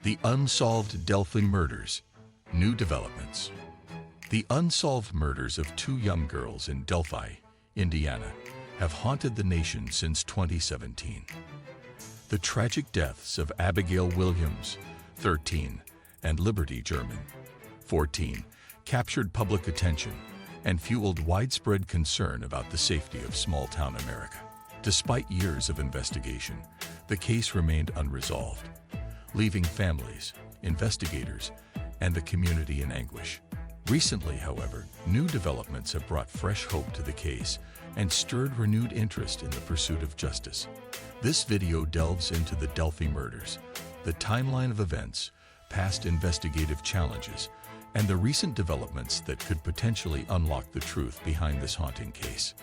The Unsolved Delphi Murders. New developments. The unsolved murders of two young girls in Delphi, Indiana, have haunted the nation since 2017. The tragic deaths of Abigail Williams, 13, and Liberty German, 14, captured public attention and fueled widespread concern about the safety of small-town America. Despite years of investigation, the case remained unresolved, leaving families, investigators, and the community in anguish. Recently, however, new developments have brought fresh hope to the case and stirred renewed interest in the pursuit of justice. This video delves into the Delphi murders, the timeline of events, past investigative challenges, and the recent developments that could potentially unlock the truth behind this haunting case.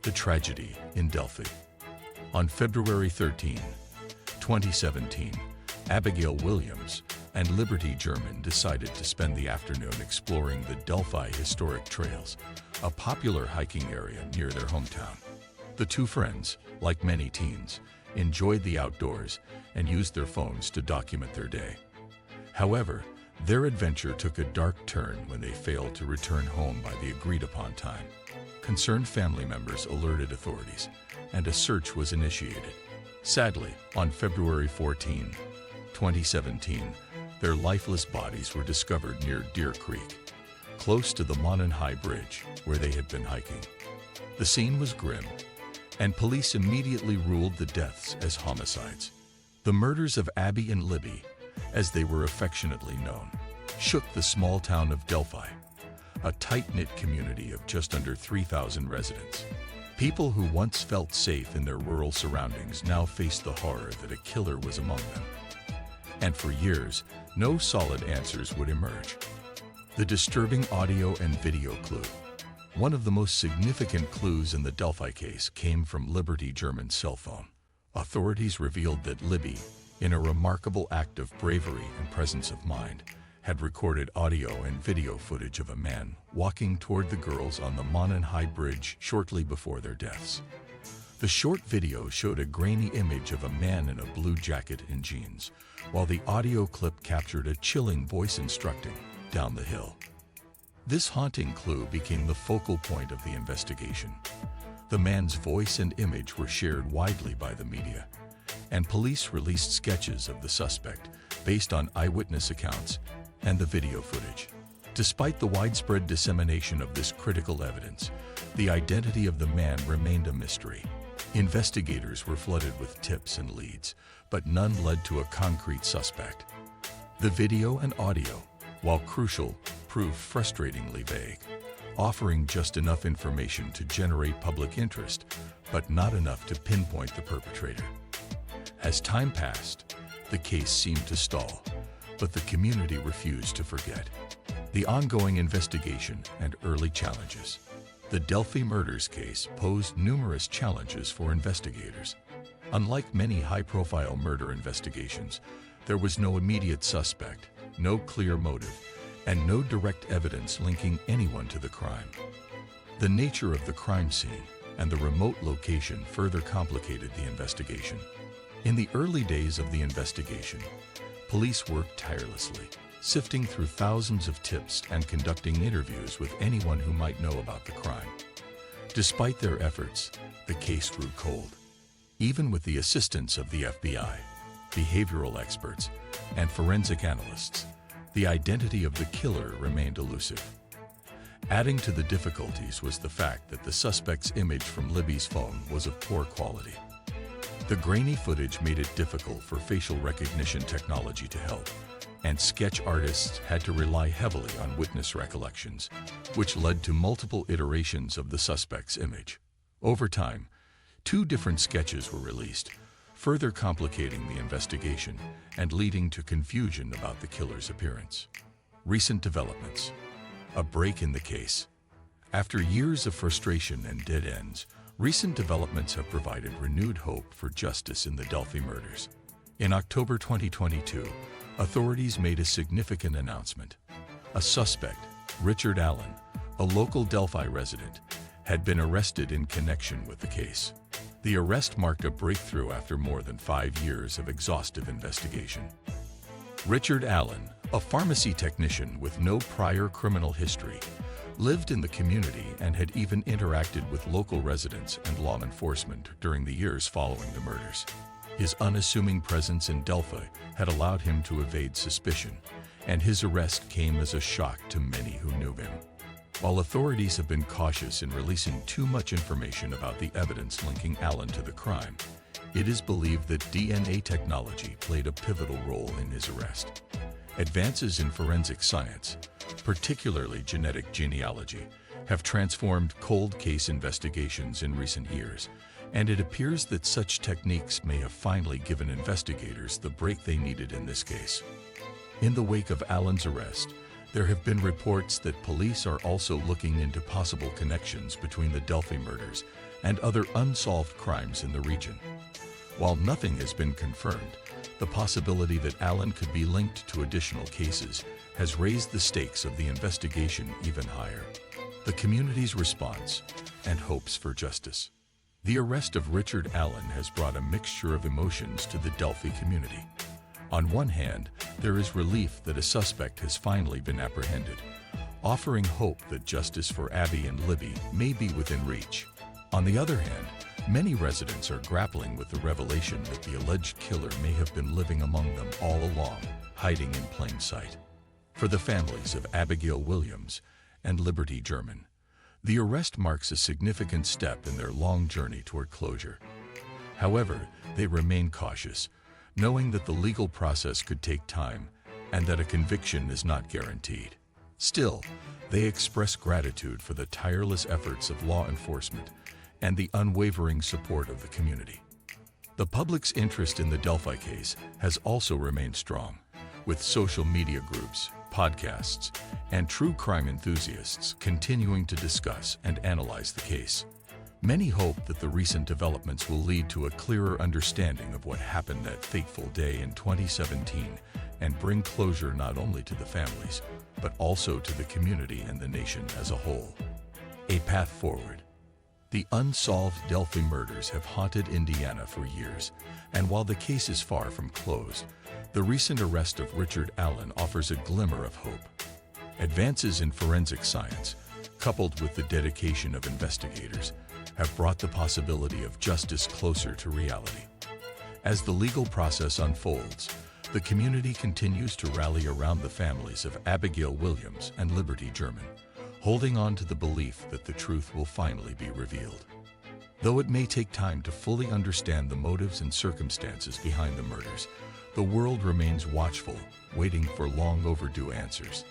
The tragedy in Delphi. On February 13, 2017, Abigail Williams and Liberty German decided to spend the afternoon exploring the Delphi Historic Trails, a popular hiking area near their hometown. The two friends, like many teens, enjoyed the outdoors and used their phones to document their day. However, their adventure took a dark turn when they failed to return home by the agreed-upon time. Concerned family members alerted authorities, and a search was initiated. Sadly, on February 14, 2017, their lifeless bodies were discovered near Deer Creek, close to the Monon High Bridge, where they had been hiking. The scene was grim, and police immediately ruled the deaths as homicides. The murders of Abby and Libby, as they were affectionately known, shook the small town of Delphi, a tight-knit community of just under 3,000 residents. People who once felt safe in their rural surroundings now faced the horror that a killer was among them. And for years, no solid answers would emerge. The disturbing audio and video clue. One of the most significant clues in the Delphi case came from Liberty German's cell phone. Authorities revealed that Libby, in a remarkable act of bravery and presence of mind, had recorded audio and video footage of a man walking toward the girls on the Monon High Bridge shortly before their deaths. The short video showed a grainy image of a man in a blue jacket and jeans, while the audio clip captured a chilling voice instructing, "Down the hill." This haunting clue became the focal point of the investigation. The man's voice and image were shared widely by the media, and police released sketches of the suspect based on eyewitness accounts and the video footage. Despite the widespread dissemination of this critical evidence, the identity of the man remained a mystery. Investigators were flooded with tips and leads, but none led to a concrete suspect. The video and audio, while crucial, proved frustratingly vague, offering just enough information to generate public interest, but not enough to pinpoint the perpetrator. As time passed, the case seemed to stall, but the community refused to forget. The ongoing investigation and early challenges. The Delphi murders case posed numerous challenges for investigators. Unlike many high-profile murder investigations, there was no immediate suspect, no clear motive, and no direct evidence linking anyone to the crime. The nature of the crime scene and the remote location further complicated the investigation. In the early days of the investigation, police worked tirelessly, sifting through thousands of tips and conducting interviews with anyone who might know about the crime. Despite their efforts, the case grew cold. Even with the assistance of the FBI, behavioral experts, and forensic analysts, the identity of the killer remained elusive. Adding to the difficulties was the fact that the suspect's image from Libby's phone was of poor quality. The grainy footage made it difficult for facial recognition technology to help, and sketch artists had to rely heavily on witness recollections, which led to multiple iterations of the suspect's image. Over time, 2 different sketches were released, further complicating the investigation and leading to confusion about the killer's appearance. Recent developments. A break in the case. After years of frustration and dead ends, recent developments have provided renewed hope for justice in the Delphi murders. In October 2022, authorities made a significant announcement. A suspect, Richard Allen, a local Delphi resident, had been arrested in connection with the case. The arrest marked a breakthrough after more than 5 years of exhaustive investigation. Richard Allen, a pharmacy technician with no prior criminal history, lived in the community and had even interacted with local residents and law enforcement during the years following the murders. His unassuming presence in Delphi had allowed him to evade suspicion, and his arrest came as a shock to many who knew him. While authorities have been cautious in releasing too much information about the evidence linking Allen to the crime, it is believed that DNA technology played a pivotal role in his arrest. Advances in forensic science, particularly genetic genealogy, have transformed cold case investigations in recent years, and it appears that such techniques may have finally given investigators the break they needed in this case. In the wake of Allen's arrest, there have been reports that police are also looking into possible connections between the Delphi murders and other unsolved crimes in the region. While nothing has been confirmed, the possibility that Allen could be linked to additional cases has raised the stakes of the investigation even higher. The community's response and hopes for justice. The arrest of Richard Allen has brought a mixture of emotions to the Delphi community. On one hand, there is relief that a suspect has finally been apprehended, offering hope that justice for Abby and Libby may be within reach. On the other hand, many residents are grappling with the revelation that the alleged killer may have been living among them all along, hiding in plain sight. For the families of Abigail Williams and Liberty German, the arrest marks a significant step in their long journey toward closure. However, they remain cautious, knowing that the legal process could take time and that a conviction is not guaranteed. Still, they express gratitude for the tireless efforts of law enforcement and the unwavering support of the community. The public's interest in the Delphi case has also remained strong, with social media groups, podcasts, and true crime enthusiasts continuing to discuss and analyze the case. Many hope that the recent developments will lead to a clearer understanding of what happened that fateful day in 2017 and bring closure not only to the families, but also to the community and the nation as a whole. A path forward. The unsolved Delphi murders have haunted Indiana for years, and while the case is far from closed, the recent arrest of Richard Allen offers a glimmer of hope. Advances in forensic science, coupled with the dedication of investigators, have brought the possibility of justice closer to reality. As the legal process unfolds, the community continues to rally around the families of Abigail Williams and Liberty German, holding on to the belief that the truth will finally be revealed. Though it may take time to fully understand the motives and circumstances behind the murders, the world remains watchful, waiting for long overdue answers.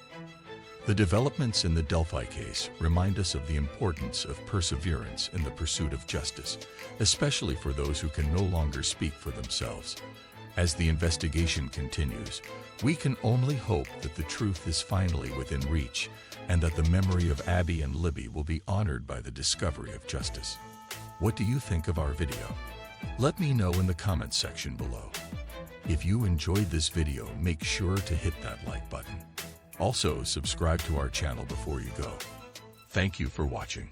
The developments in the Delphi case remind us of the importance of perseverance in the pursuit of justice, especially for those who can no longer speak for themselves. As the investigation continues, we can only hope that the truth is finally within reach and that the memory of Abby and Libby will be honored by the discovery of justice. What do you think of our video? Let me know in the comments section below. If you enjoyed this video, make sure to hit that like button. Also, subscribe to our channel before you go. Thank you for watching.